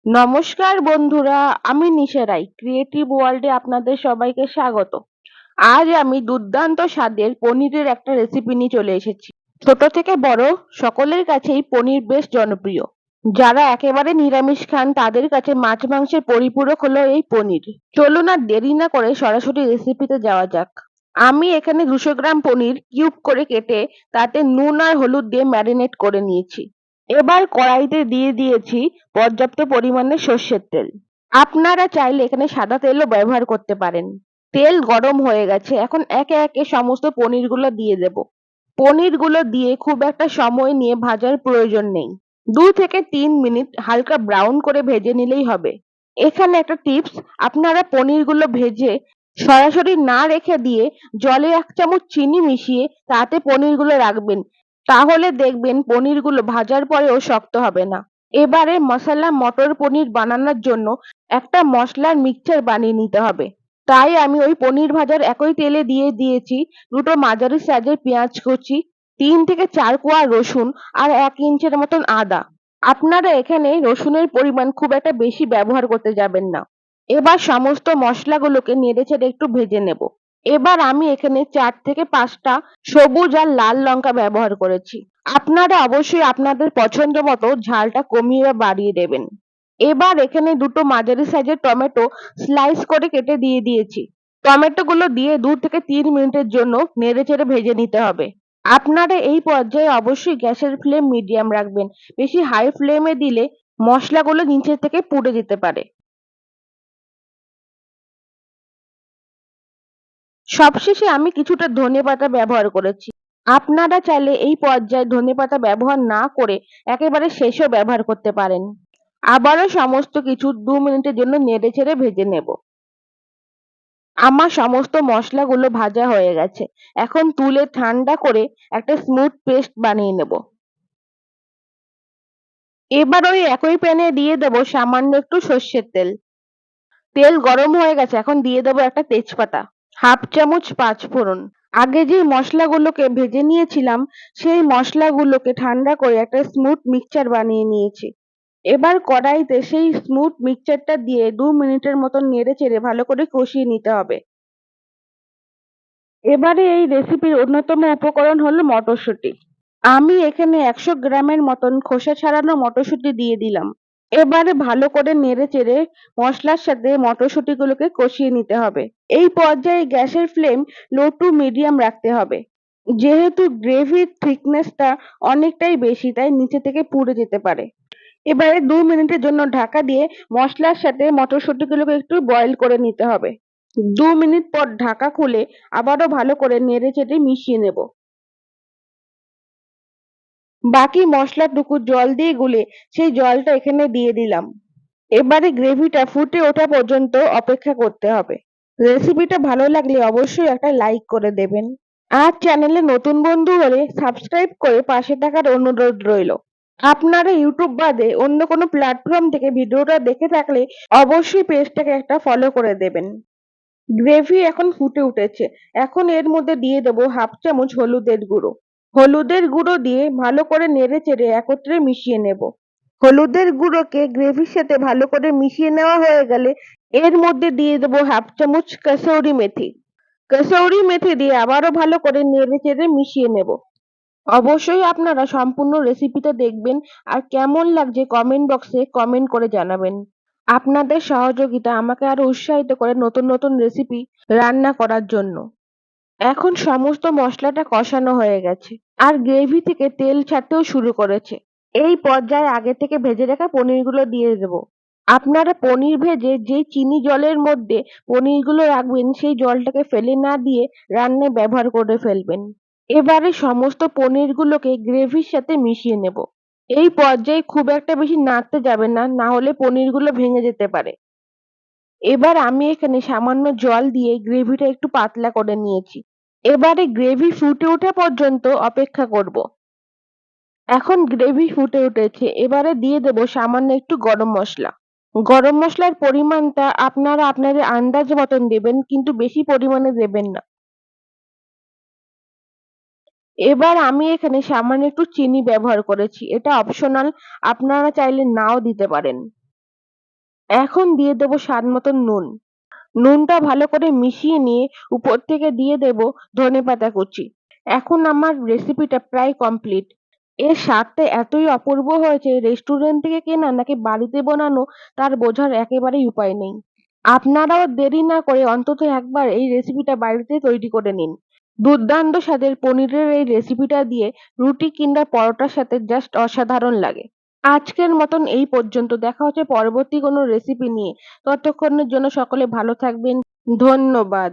নমস্কার বন্ধুরা, আমি নিশা রাই ক্রিয়েটিভ ওয়ার্ল্ডে আপনাদের সবাইকে স্বাগত। আজ আমি দুর্দান্ত স্বাদের পনিরের একটা রেসিপি নিয়ে চলে এসেছি। ছোট থেকে বড় সকলের কাছেই পনির বেশ জনপ্রিয়। যারা একেবারে নিরামিষ খান তাদের কাছে মাছ মাংসের পরিপূরক হলো এই পনির। চলুন আর দেরি না করে সরাসরি রেসিপিতে যাওয়া যাক। আমি এখানে 200 গ্রাম পনির কিউব করে কেটে তাতে নুন আর হলুদ দিয়ে ম্যারিনেট করে নিয়েছি। এবার কড়াইতে দিয়ে দিয়েছি পর্যাপ্ত পরিমাণে সর্ষের তেল। আপনারা চাইলে এখানে সাদা তেলও ব্যবহার করতে পারেন। তেল গরম হয়ে গেছে, এখন একে একে সমস্ত পনিরগুলো দিয়ে দেব। পনিরগুলো দিয়ে খুব একটা সময় নিয়ে ভাজার প্রয়োজন নেই। 2 থেকে 3 মিনিট হালকা ব্রাউন করে ভেজে নিলেই হবে। এখানে একটা টিপস, আপনারা পনিরগুলো ভেজে সরাসরি না রেখে দিয়ে জলে 1 চামচ চিনি মিশিয়ে তাতে পনিরগুলো রাখবেন। তাহলে দেখবেন পনিরগুলো ভাজার পরেও শক্ত হবে না। এবারে মশলা মটর পনির বানানোর জন্য একটা মশলার মিক্সচার বানিয়ে নিতে হবে। তাই আমি ওই পনির ভাজার একই তেলে দিয়ে দিয়েছি 2টো মাঝারি সাইজের পেঁয়াজ কুচি, 3 থেকে 4 কোয়া রসুন আর 1 ইঞ্চের মতন আদা। আপনারা এখানে রসুনের পরিমাণ খুব একটা বেশি ব্যবহার করতে যাবেন না। এবার সমস্ত মশলাগুলোকে নেড়েচেড়ে একটু ভেজে নেব। এবার আমি এখানে 4 থেকে 5টা সবুজ আর লাল লঙ্কা ব্যবহার করেছি। আপনারা অবশ্যই আপনাদের পছন্দ মতো ঝালটা কমিয়ে বা বাড়িয়ে দেবেন। এবার এখানে 2টো মাঝারি সাইজের টমেটো স্লাইস করে কেটে দিয়ে দিয়েছি। টমেটোগুলো দিয়ে 2 থেকে 3 মিনিটের জন্য নেড়েচেড়ে ভেজে নিতে হবে। আপনারা এই পর্যায়ে অবশ্যই গ্যাসের ফ্লেম মিডিয়াম রাখবেন। বেশি হাই ফ্লেমে দিলে মশলাগুলো নিচে থেকে পুড়ে যেতে পারে। সবশেষে আমি কিছুটা ধনেপাতা ব্যবহার করেছি। আপনারা চাইলে এই পর্যায়ে ধনেপাতা ব্যবহার না করে একেবারে শেষেও ব্যবহার করতে পারেন। আবারও সমস্ত কিছু 2 মিনিটের জন্য নেড়েচেড়ে ভেজে নেব। আমার সমস্ত মশলাগুলো ভাজা হয়ে গেছে। এখন তুলে ঠান্ডা করে একটা স্মুথ পেস্ট বানিয়ে নেব। এবার ওই একই প্যানে দিয়ে দেব সামান্য একটু সর্ষের তেল। তেল গরম হয়ে গেছে, এখন দিয়ে দেব একটা তেজপাতা, 1/2 চামচ পাঁচফোড়ন। আগে যে মশলাগুলোকে ভেজে নিয়েছিলাম সেই মশলাগুলোকে ঠান্ডা করে একটা স্মুথ মিক্সচার বানিয়ে নিয়েছি। এবার কড়াইতে সেই স্মুথ মিক্সচারটা দিয়ে 2 মিনিটের মতন নেড়েচেড়ে ভালো করে কষিয়ে নিতে হবে। এবারে এই রেসিপির অন্যতম উপকরণ হলো মটরশুঁটি। আমি এখানে 100 গ্রামের মতন খোসা ছাড়ানো মটরশুঁটি দিয়ে দিলাম। এবারে ভালো করে নেড়েচেড়ে মশলার সাথে মটরশুঁটিগুলোকে কষিয়ে নিতে হবে। এই পর্যায়ে গ্যাসের ফ্লেম লো টু মিডিয়াম রাখতে হবে। যেহেতু গ্রেভির থিকনেসটা অনেকটাই বেশি, তাই নিচে থেকে পুড়ে যেতে পারে। এবারে 2 মিনিটের জন্য ঢাকা দিয়ে মশলার সাথে মটরশুঁটিগুলোকে একটু বয়েল করে নিতে হবে। 2 মিনিট পর ঢাকা খুলে আবারও ভালো করে নেড়েচেড়ে মিশিয়ে নেব। বাকি মশলাটুকু জল দিয়ে গুলে সেই জলটা এখানে দিয়ে দিলাম। এবারে গ্রেভিটা ফুটে ওঠা পর্যন্ত অপেক্ষা করতে হবে। রেসিপিটা ভালো লাগলে অবশ্যই একটা লাইক করে দেবেন। আর চ্যানেলে নতুন বন্ধু হলে সাবস্ক্রাইব করে পাশে থাকার অনুরোধ রইল। আপনারা ইউটিউব বাদে অন্য কোনো প্ল্যাটফর্ম থেকে ভিডিওটা দেখে থাকলে অবশ্যই পেজটাকে একটা ফলো করে দেবেন। গ্রেভি এখন ফুটে উঠেছে। এখন এর মধ্যে দিয়ে দেবো 1/2 চামচ হলুদের গুঁড়ো। হলুদের গুঁড়ো দিয়ে ভালো করে নেড়েচেড়ে একত্রে মিশিয়ে নেব। হলুদের গুঁড়োকে গ্রেভির সাথে ভালো করে মিশিয়ে নেওয়া হয়ে গেলে এর মধ্যে দিয়ে দেবো 1/2 চামচ কাসৌরি মেথি। কাসৌরি মেথি দিয়ে আবারও ভালো করে নেড়েচেড়ে মিশিয়ে নেব। অবশ্যই আপনারা সম্পূর্ণ রেসিপিটা দেখবেন আর কেমন লাগছে কমেন্ট বক্সে কমেন্ট করে জানাবেন। আপনাদের সহযোগিতা আমাকে আরো উৎসাহিত করে নতুন নতুন রেসিপি রান্না করার জন্য। এখন সমস্ত মশলাটা কষানো হয়ে গেছে আর গ্রেভি থেকে তেল ছাড়তেও শুরু করেছে। এই পর্যায়ে আগে থেকে ভেজে রাখা পনিরগুলো দিয়ে দেব। আপনারা পনির ভেজে যে চিনি জলের মধ্যে পনিরগুলো রাখবেন সেই জলটাকে ফেলে না দিয়ে রান্নায় ব্যবহার করে ফেলবেন। এবারে সমস্ত পনিরগুলোকে গ্রেভির সাথে মিশিয়ে নেব। এই পর্যায়ে খুব একটা বেশি নাড়তে যাবেন না, না হলে পনিরগুলো ভেঙে যেতে পারে। এবার আমি এখানে সামান্য জল দিয়ে গ্রেভিটা একটু পাতলা করে নিয়েছি। এবারে গ্রেভি ফুটে ওঠা পর্যন্ত অপেক্ষা করব। এখন গ্রেভি ফুটে উঠেছে, এবারে দিয়ে দেব সামান্য একটু গরম মশলা। গরম মশলার পরিমাণটা আপনারা আপনাদের আন্দাজ মতন দেবেন, কিন্তু বেশি পরিমাণে দেবেন না। এবার আমি এখানে সামান্য একটু চিনি ব্যবহার করেছি। এটা অপশনাল, আপনারা চাইলে নাও দিতে পারেন। এখন দিয়ে দেবো স্বাদ মতন নুন। নুনটা ভালো করে মিশিয়ে নিয়ে উপর থেকে দিয়ে দেব ধনেপাতা কুচি। এখন আমার রেসিপিটা প্রায় কমপ্লিট। এর স্বাদটা এতই অপূর্ব হয়েছে, রেস্টুরেন্ট থেকে কেনা নাকি বাড়িতে বানানো তার বোঝার একেবারেই উপায় নেই। আপনারাও দেরি না করে অন্তত একবার এই রেসিপিটা বাড়িতে তৈরি করে নিন। দুর্দান্ত স্বাদের পনিরের এই রেসিপিটা দিয়ে রুটি কিংবা পরোটার সাথে জাস্ট অসাধারণ লাগে। আজকের মতন এই পর্যন্ত। দেখা হচ্ছে পরবর্তী কোনো রেসিপি নিয়ে। ততক্ষণের জন্য সকলে ভালো থাকবেন। ধন্যবাদ।